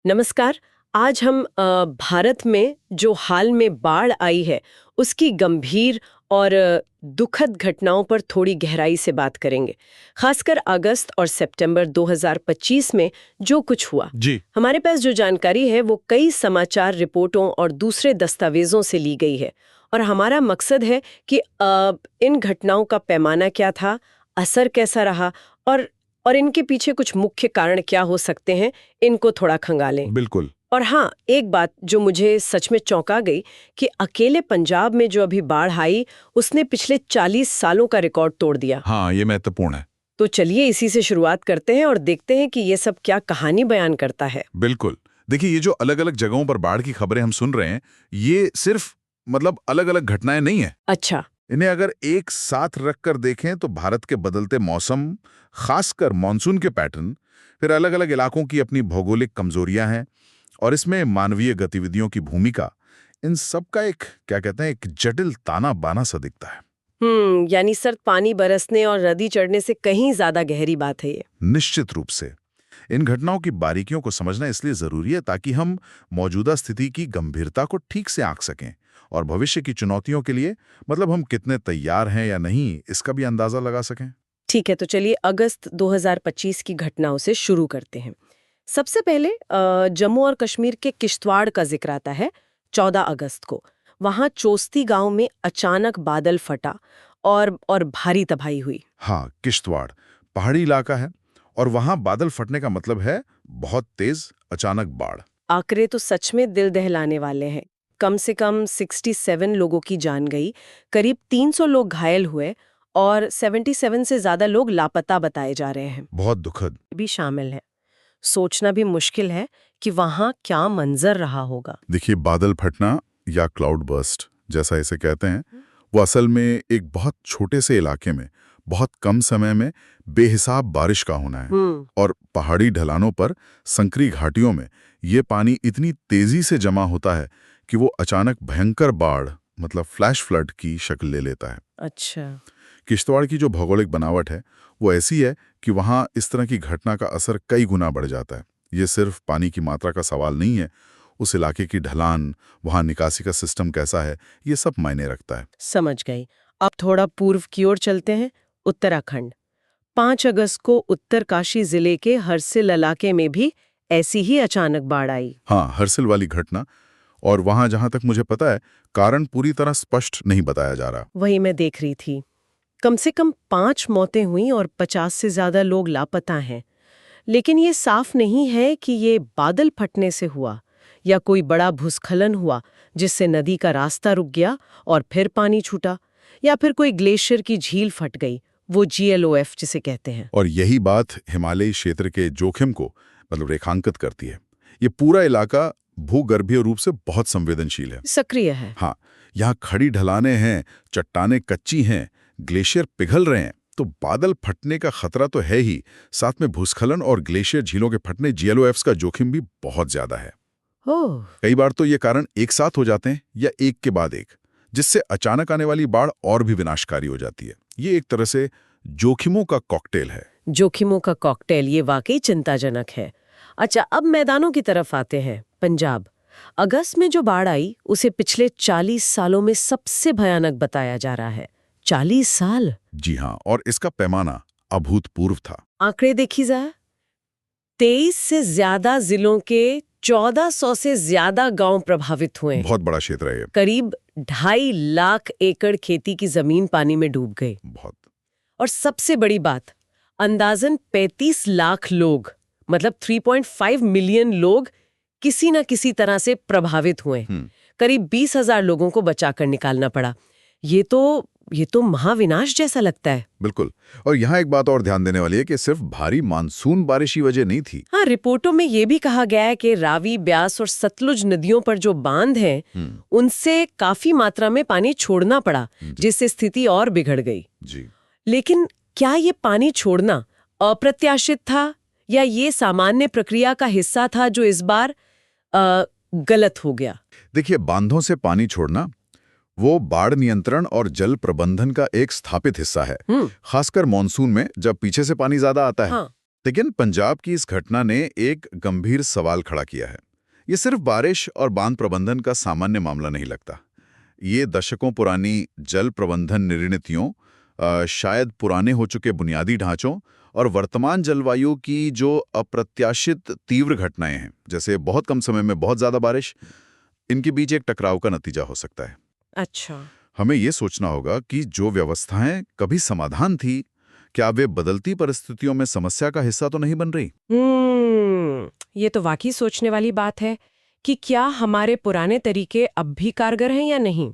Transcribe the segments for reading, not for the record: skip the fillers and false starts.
नमस्कार। आज हम भारत में जो हाल में बाढ़ आई है उसकी गंभीर और दुखद घटनाओं पर थोड़ी गहराई से बात करेंगे। खासकर अगस्त और सितंबर 2025 में जो कुछ हुआ। जी। हमारे पास जो जानकारी है वो कई समाचार रिपोर्टों और दूसरे दस्तावेजों से ली गई है और हमारा मकसद है कि इन घटनाओं का पैमाना क्या था, असर कैसा रहा और इनके पीछे कुछ मुख्य कारण क्या हो सकते हैं, इनको थोड़ा खंगालें। बिल्कुल। और हाँ, एक बात जो मुझे सच में चौंका गई कि अकेले पंजाब में जो अभी बाढ़ आई उसने पिछले 40 सालों का रिकॉर्ड तोड़ दिया। हाँ, ये महत्वपूर्ण है। तो चलिए इसी से शुरुआत करते हैं और देखते हैं कि ये सब क्या कहानी बयान करता है। बिल्कुल। देखिए, ये जो अलग अलग जगहों पर बाढ़ की खबरें हम सुन रहे हैं, ये सिर्फ अलग अलग घटनाएं नहीं है। अच्छा। इन्हें अगर एक साथ रखकर देखें तो भारत के बदलते मौसम, खासकर मानसून के पैटर्न, फिर अलग अलग इलाकों की अपनी भौगोलिक कमजोरियां हैं और इसमें मानवीय गतिविधियों की भूमिका, इन सब का एक एक जटिल ताना बाना सा दिखता है। यानी सर्द पानी बरसने और नदी चढ़ने से कहीं ज्यादा गहरी बात है ये। निश्चित रूप से इन घटनाओं की बारीकियों को समझना इसलिए जरूरी है ताकि हम मौजूदा स्थिति की गंभीरता को ठीक से आंक सकें और भविष्य की चुनौतियों के लिए हम कितने तैयार हैं या नहीं, इसका भी अंदाजा लगा सकें। ठीक है, तो चलिए अगस्त 2025 की घटनाओं से शुरू करते हैं। सबसे पहले जम्मू और कश्मीर के किश्तवाड़ का जिक्र आता है। 14 अगस्त को वहां चोस्ती गांव में अचानक बादल फटा और भारी तबाही हुई। हाँ, किश्तवाड़ पहाड़ी इलाका है और वहां बादल फटने का मतलब है बहुत तेज अचानक बाढ़। आंकड़े तो सच में दिल दहलाने वाले हैं। कम से कम 67 लोगों की जान गई, करीब 300 लोग घायल हुए और 77 से ज्यादा लोग लापता बताए जा रहे हैं। बहुत दुखद भी शामिल है। सोचना भी मुश्किल है कि वहां क्या मंजर रहा होगा। देखिए, बादल फटना या क्लाउड बर्स्ट जैसा इसे कहते हैं, वो असल में एक बहुत छोटे से इलाके में बहुत कम समय में बेहिसाब बारिश का होना है। और पहाड़ी ढलानों पर संकरी घाटियों में ये पानी इतनी तेजी से जमा होता है कि वो अचानक भयंकर बाढ़ फ्लैश फ्लड की शक्ल ले लेता है। अच्छा। किश्तवाड़ की जो भौगोलिक बनावट है वो ऐसी है कि वहाँ इस तरह की घटना का असर कई गुना बढ़ जाता है। ये सिर्फ पानी की मात्रा का सवाल नहीं है, उस इलाके की ढलान, वहाँ निकासी का सिस्टम कैसा है, ये सब मायने रखता है। समझ गई। अब थोड़ा पूर्व की ओर चलते हैं। उत्तराखंड। 5 अगस्त को उत्तरकाशी जिले के हरसिल इलाके में भी ऐसी ही अचानक बाढ़ आई। हाँ, हरसिल वाली घटना, और वहां जहां तक मुझे पता है कारण पूरी तरह स्पष्ट नहीं बताया जा रहा। वही मैं देख रही थी। कम से कम 5 मौतें हुई और 50 से ज्यादा लोग लापता हैं। लेकिन ये साफ नहीं है कि ये बादल फटने से हुआ या कोई बड़ा भूस्खलन हुआ जिससे नदी का रास्ता रुक गया और फिर पानी छूटा, या फिर कोई ग्लेशियर की झील फट गई, वो GLOF जिसे कहते हैं। और यही बात हिमालयी क्षेत्र के जोखिम को रेखांकित करती है। ये पूरा इलाका भूगर्भीय रूप से बहुत संवेदनशील है, सक्रिय है। हाँ, यहाँ खड़ी ढलानें हैं, चट्टानें कच्ची हैं, ग्लेशियर पिघल रहे हैं, तो बादल फटने का खतरा तो है ही, साथ में भूस्खलन और ग्लेशियर झीलों के फटने GLOFs का जोखिम भी बहुत ज्यादा है। कई बार तो ये कारण एक साथ हो जाते हैं या एक के बाद एक, जिससे अचानक आने वाली बाढ़ और भी विनाशकारी हो जाती है। ये एक तरह से जोखिमों का कॉकटेल है। जोखिमों का कॉकटेल, ये वाकई चिंताजनक है। अच्छा, अब मैदानों की तरफ आते हैं। पंजाब। अगस्त में जो बाढ़ आई उसे पिछले 40 सालों में सबसे भयानक बताया जा रहा है। 40 साल? जी हाँ, और इसका पैमाना अभूतपूर्व था। आंकड़े देखी जाए, 23 से ज्यादा जिलों के 1400 से ज्यादा गांव प्रभावित हुए। बहुत बड़ा क्षेत्र है ये। करीब 2.5 लाख एकड़ खेती की जमीन पानी में डूब गई। बहुत। और सबसे बड़ी बात, अंदाजन 35 लाख लोग 3.5 मिलियन लोग किसी न किसी तरह से प्रभावित हुए। करीब 20,000 लोगों को बचाकर निकालना पड़ा। ये तो महाविनाश जैसा लगता है। बिल्कुल। और यहाँ एक बात और ध्यान देने वाली है कि सिर्फ भारी मानसून बारिश की वजह नहीं थी। हाँ, रिपोर्टों में ये भी कहा गया है कि रावी, ब्यास और सतलुज नदियों पर जो बांध हैं, उनसे काफी मात्रा में पानी छोड़ना पड़ा, जिससे स्थिति और बिगड़ गई। जी। लेकिन क्या ये पानी छोड़ना अप्रत्याशित था या ये सामान्य प्रक्रिया का हिस्सा था जो इस बार गलत हो गया? देखिए, बांधों से पानी छोड़ना वो बाढ़ नियंत्रण और जल प्रबंधन का एक स्थापित हिस्सा है, खासकर मॉनसून में जब पीछे से पानी ज्यादा आता है। हाँ। लेकिन पंजाब की इस घटना ने एक गंभीर सवाल खड़ा किया है। ये सिर्फ बारिश और बांध प्रबंधन का सामान्य मामला नहीं लगता। ये दशकों पुरानी जल प्रबंधन नीतियों, शायद पुराने हो चुके बुनियादी ढांचों और वर्तमान जलवायु की जो अप्रत्याशित तीव्र घटनाएं हैं, जैसे बहुत कम समय में बहुत ज्यादा बारिश, इनके बीच एक टकराव का नतीजा हो सकता है। अच्छा। हमें ये सोचना होगा कि जो व्यवस्थाएं कभी समाधान थी, क्या वे बदलती परिस्थितियों में समस्या का हिस्सा तो नहीं बन रही? ये तो वाकई सोचने वाली बात है कि क्या हमारे पुराने तरीके अब भी कारगर हैं या नहीं।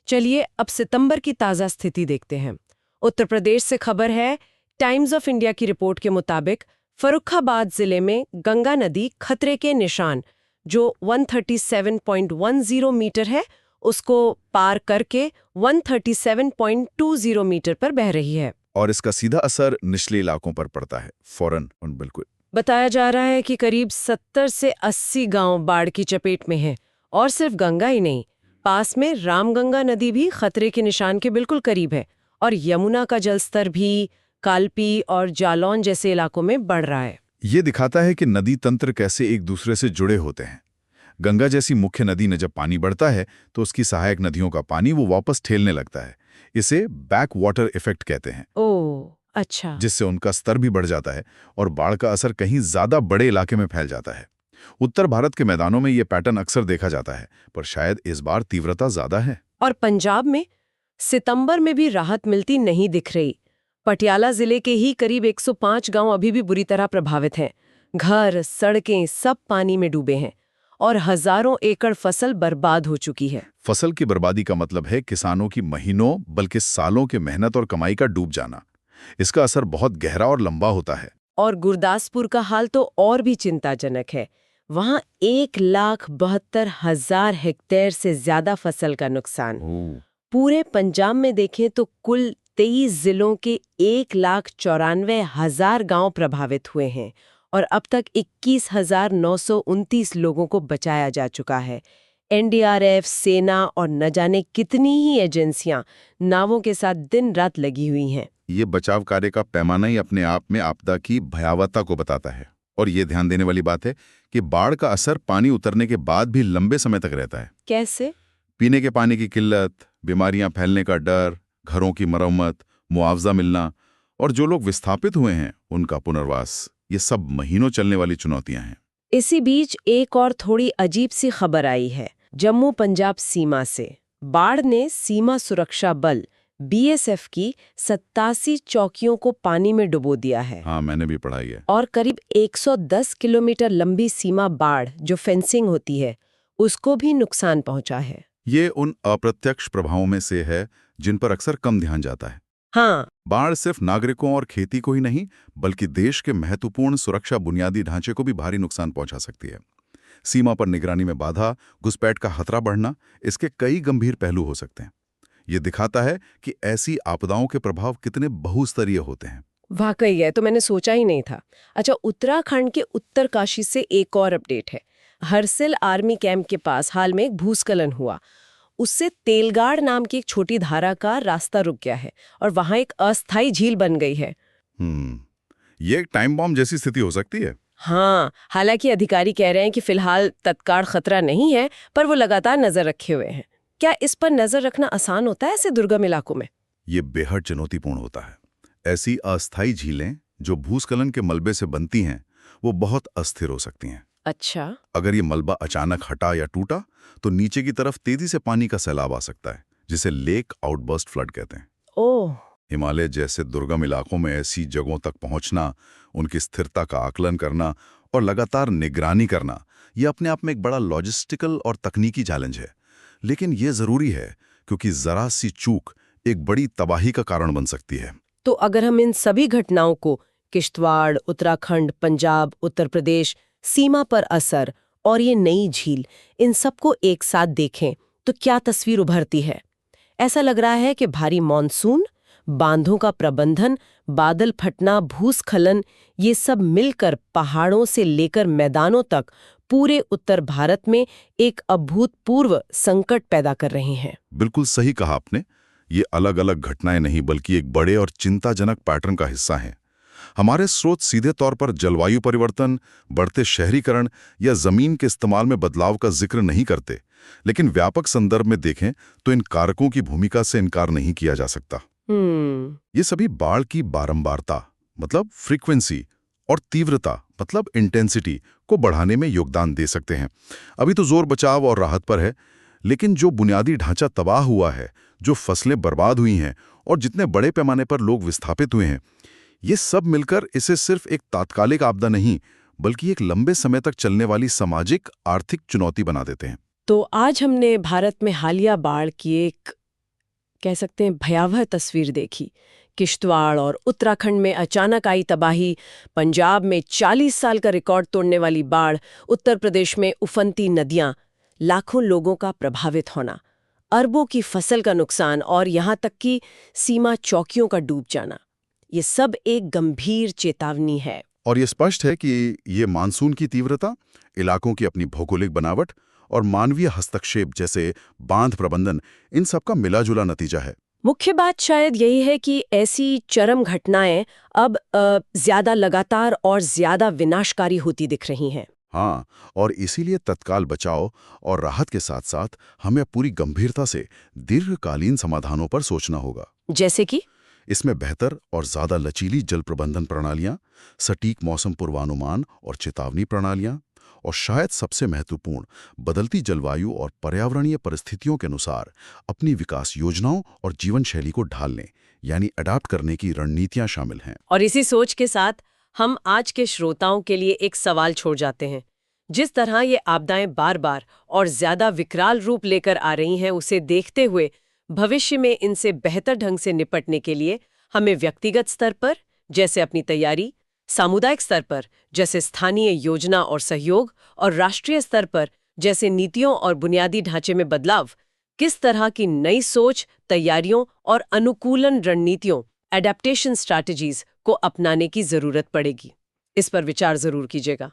चलिए अब सितंबर की ताज़ा स्थिति देखते हैं। उत्तर प्रदेश से खबर है, टाइम्स ऑफ इंडिया की रिपोर्ट के मुताबिक फर्रुखाबाद जिले में गंगा नदी खतरे के निशान, जो 137.10 मीटर है, उसको पार करके 137.20 मीटर पर बह रही है। और इसका सीधा असर निचले इलाकों पर पड़ता है, फौरन। बिल्कुल। बताया जा रहा है कि करीब 70 से 80 गांव बाढ़ की चपेट में हैं। और सिर्फ गंगा ही नहीं, पास में रामगंगा नदी भी खतरे के निशान के बिल्कुल करीब है और यमुना का जलस्तर भी कालपी और जालौन जैसे इलाकों में बढ़ रहा है। ये दिखाता है कि नदी तंत्र कैसे एक दूसरे से जुड़े होते हैं। गंगा जैसी मुख्य नदी में जब पानी बढ़ता है तो उसकी सहायक नदियों का पानी वो वापस ठेलने लगता है। इसे बैक वाटर इफेक्ट कहते हैं। ओह, अच्छा। जिससे उनका स्तर भी बढ़ जाता है और बाढ़ का असर कहीं ज्यादा बड़े इलाके में फैल जाता है। उत्तर भारत के मैदानों में ये पैटर्न अक्सर देखा जाता है, पर शायद इस बार तीव्रता ज्यादा है। और पंजाब में सितंबर में भी राहत मिलती नहीं दिख रही। पटियाला जिले के ही करीब 105 गांव अभी भी बुरी तरह प्रभावित हैं। घर, सड़कें सब पानी में डूबे हैं और हजारों एकड़ फसल बर्बाद हो चुकी है। फसल की बर्बादी का मतलब है किसानों की महीनों बल्कि सालों की मेहनत और कमाई का डूब जाना। इसका असर बहुत गहरा और लंबा होता है। और गुरदासपुर का हाल तो और भी चिंताजनक है। वहां 1,72,000 हेक्टेयर से ज्यादा फसल का नुकसान। पूरे पंजाब में देखें तो कुल 23 जिलों के 1,94,000 गांव प्रभावित हुए हैं और अब तक 21,929 लोगों को बचाया जा चुका है। एनडीआरएफ, सेना और न जाने कितनी ही एजेंसियां नावों के साथ दिन रात लगी हुई हैं। ये बचाव कार्य का पैमाना ही अपने आप में आपदा की भयावहता को बताता है। और ये ध्यान देने वाली बात है कि बाढ़ का असर पानी उतरने के बाद भी लंबे समय तक रहता है। कैसे? पीने के पानी की किल्लत, बीमारियां फैलने का डर, घरों की मरम्मत, मुआवजा मिलना और जो लोग विस्थापित हुए हैं उनका पुनर्वास, ये सब महीनों चलने वाली चुनौतियां हैं। इसी बीच एक और थोड़ी अजीब सी खबर आई है जम्मू पंजाब सीमा से। बाढ़ ने सीमा सुरक्षा बल बीएसएफ की 87 चौकियों को पानी में डुबो दिया है। हाँ, मैंने भी पढ़ा है। और करीब 110 किलोमीटर लंबी सीमा बाढ़ जो फेंसिंग होती है उसको भी नुकसान पहुंचा है। ये उन अप्रत्यक्ष प्रभावों में से है जिन पर अक्सर कम ध्यान जाता है। हाँ, बाढ़ सिर्फ नागरिकों और खेती को ही नहीं बल्कि देश के महत्वपूर्ण सुरक्षा बुनियादी ढांचे को भी भारी नुकसान पहुंचा सकती है। सीमा पर निगरानी में बाधा, घुसपैठ का खतरा बढ़ना, इसके कई गंभीर पहलू हो सकते हैं। ये दिखाता है कि ऐसी आपदाओं के प्रभाव कितने बहुस्तरीय होते हैं। वाकई है, तो मैंने सोचा ही नहीं था। अच्छा, उत्तराखंड के उत्तरकाशी से एक और अपडेट है। हरसिल आर्मी कैंप के पास हाल में एक भूस्खलन हुआ। उससे तेलगाड़ नाम की एक छोटी धारा का रास्ता रुक गया है और वहां एक अस्थायी झील बन गई है। ये एक टाइम बॉम्ब जैसी स्थिति हो सकती है। हाँ, हालांकि अधिकारी कह रहे हैं कि फिलहाल तत्काल खतरा नहीं है, पर वो लगातार नजर रखे हुए हैं। क्या इस पर नजर रखना आसान होता है ऐसे दुर्गम इलाकों में? ये बेहद चुनौतीपूर्ण होता है। ऐसी अस्थायी झीलें जो भूस्खलन के मलबे से बनती हैं, वो बहुत अस्थिर हो सकती हैं। अच्छा। अगर ये मलबा अचानक हटा या टूटा तो नीचे की तरफ तेजी से पानी का सैलाब आ सकता है, जिसे लेक आउटबर्स्ट फ्लड कहते हैं। ओह। हिमालय जैसे दुर्गम इलाकों में ऐसी जगहों तक पहुंचना, उनकी स्थिरता का आकलन करना और लगातार निगरानी करना, ये अपने आप में एक बड़ा लॉजिस्टिकल और तकनीकी चैलेंज है। लेकिन ये जरूरी है क्योंकि जरा सी चूक एक बड़ी तबाही का कारण बन सकती है। तो अगर हम इन सभी घटनाओं को किश्तवाड़, उत्तराखंड, पंजाब, उत्तर प्रदेश, सीमा पर असर और ये नई झील, इन सबको एक साथ देखें तो क्या तस्वीर उभरती है? ऐसा लग रहा है कि भारी मानसून, बांधों का प्रबंधन, बादल फटना, भूस्खलन, ये सब मिलकर पहाड़ों से लेकर मैदानों तक पूरे उत्तर भारत में एक अभूतपूर्व संकट पैदा कर रहे हैं। बिल्कुल सही कहा आपने। ये अलग अलग घटनाएं नहीं बल्कि एक बड़े और चिंताजनक पैटर्न का हिस्सा हैं। हमारे स्रोत सीधे तौर पर जलवायु परिवर्तन, बढ़ते शहरीकरण या जमीन के इस्तेमाल में बदलाव का जिक्र नहीं करते, लेकिन व्यापक संदर्भ में देखें तो इन कारकों की भूमिका से इनकार नहीं किया जा सकता। ये सभी बाढ़ की बारंबारता मतलब फ्रीक्वेंसी और तीव्रता मतलब इंटेंसिटी को बढ़ाने में योगदान दे सकते हैं। अभी तो जोर बचाव और राहत पर है, लेकिन जो बुनियादी ढांचा तबाह हुआ है, जो फसलें बर्बाद हुई हैं और जितने बड़े पैमाने पर लोग विस्थापित हुए हैं, ये सब मिलकर इसे सिर्फ एक तात्कालिक आपदा नहीं बल्कि एक लंबे समय तक चलने वाली सामाजिक आर्थिक चुनौती बना देते हैं। तो आज हमने भारत में हालिया बाढ़ की एक कह सकते हैं भयावह तस्वीर देखी। किश्तवाड़ और उत्तराखंड में अचानक आई तबाही, पंजाब में 40 साल का रिकॉर्ड तोड़ने वाली बाढ़, उत्तर प्रदेश में उफनती नदियां, लाखों लोगों का प्रभावित होना, अरबों की फसल का नुकसान और यहाँ तक कि सीमा चौकियों का डूब जाना। ये सब एक गंभीर चेतावनी है। और ये स्पष्ट है कि ये मानसून की तीव्रता, इलाकों की अपनी भौगोलिक बनावट और मानवीय हस्तक्षेप जैसे बांध प्रबंधन, इन सब का मिला-जुला नतीजा है। मुख्य बात शायद यही है कि ऐसी चरम घटनाएं अब ज्यादा लगातार और ज्यादा विनाशकारी होती दिख रही हैं। हाँ, और इसीलिए तत्काल बचाव और राहत के साथ साथ हमें पूरी गंभीरता से दीर्घकालीन समाधानों पर सोचना होगा। जैसे कि इसमें बेहतर और ज्यादा लचीली जल प्रबंधन प्रणालियां, सटीक मौसम पूर्वानुमान और चेतावनी प्रणालियां, और शायद सबसे महत्वपूर्ण, बदलती जलवायु और पर्यावरणीय परिस्थितियों के अनुसार अपनी विकास योजनाओं और जीवन शैली को ढालने यानी अडाप्ट करने की रणनीतियां शामिल हैं। और इसी सोच के साथ हम आज के श्रोताओं के लिए एक सवाल छोड़ जाते हैं। जिस तरह ये आपदाएं बार बार और ज्यादा विकराल रूप लेकर आ रही हैं, उसे देखते हुए भविष्य में इनसे बेहतर ढंग से निपटने के लिए हमें व्यक्तिगत स्तर पर जैसे अपनी तैयारी, सामुदायिक स्तर पर जैसे स्थानीय योजना और सहयोग, और राष्ट्रीय स्तर पर जैसे नीतियों और बुनियादी ढांचे में बदलाव, किस तरह की नई सोच, तैयारियों और अनुकूलन रणनीतियों, एडेप्टेशन स्ट्रैटेजीज को अपनाने की जरूरत पड़ेगी। इस पर विचार जरूर कीजिएगा।